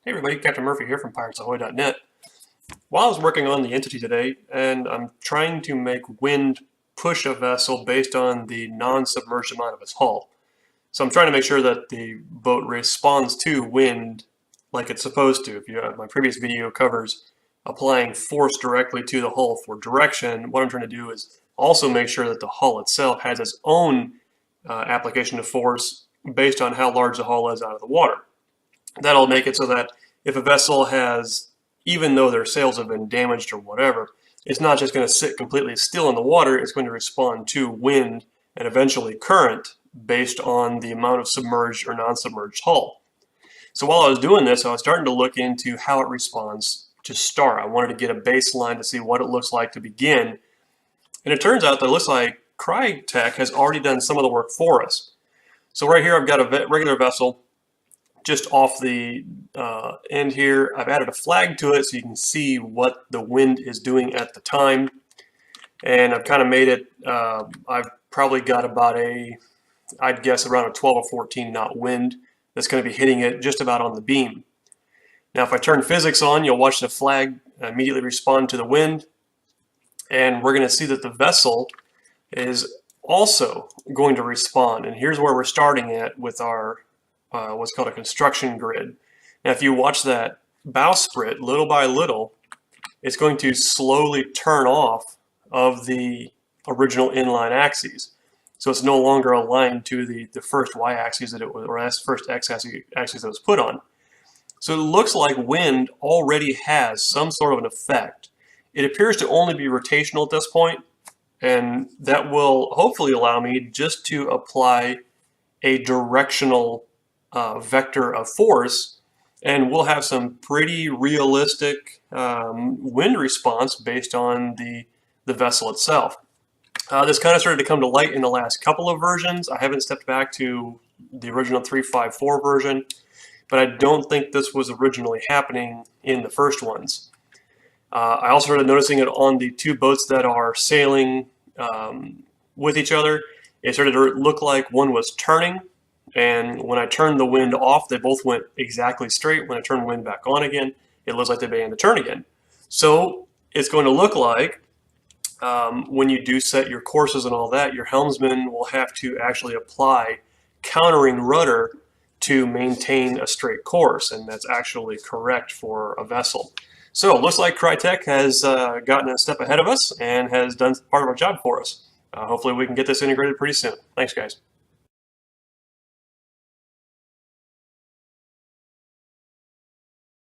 Hey everybody, Captain Murphy here from piratesahoy.net. While I was working on the entity today, and I'm trying to make wind push a vessel based on the non-submerged amount of its hull. So I'm trying to make sure that the boat responds to wind like it's supposed to. If you my previous video covers applying force directly to the hull for direction, what I'm trying to do is also make sure that the hull itself has its own application of force based on how large the hull is out of the water. That'll make it so that if a vessel has, even though their sails have been damaged or whatever, it's not just going to sit completely still in the water. It's going to respond to wind and eventually current based on the amount of submerged or non-submerged hull. So while I was doing this, I was starting to look into how it responds to start. I wanted to get a baseline to see what it looks like to begin. And it turns out that it looks like CryTek has already done some of the work for us. So right here I've got a regular vessel just off the end here. I've added a flag to it so you can see what the wind is doing at the time. And I've kind of made it, I've probably got about I'd guess around a 12 or 14 knot wind that's going to be hitting it just about on the beam. Now if I turn physics on, you'll watch the flag immediately respond to the wind. And we're going to see that the vessel is also going to respond. And here's where we're starting at with our what's called a construction grid. Now if you watch that bowsprit, little by little, it's going to slowly turn off of the original inline axes. So it's no longer aligned to the first y-axis that it was, or first x-axis that it was put on. So it looks like wind already has some sort of an effect. It appears to only be rotational at this point, and that will hopefully allow me just to apply a directional vector of force, and we'll have some pretty realistic wind response based on the vessel itself. This kind of started to come to light in the last couple of versions. I haven't stepped back to the original 3.5.4 version, but I don't think this was originally happening in the first ones. I also started noticing it on the two boats that are sailing with each other. It started to look like one was turning, and when I turned the wind off, they both went exactly straight. When I turned the wind back on again, it looks like they began to turn again. So it's going to look like when you do set your courses and all that, your helmsman will have to actually apply countering rudder to maintain a straight course, and that's actually correct for a vessel. So it looks like CryTek has gotten a step ahead of us and has done part of our job for us. Hopefully we can get this integrated pretty soon. Thanks, guys.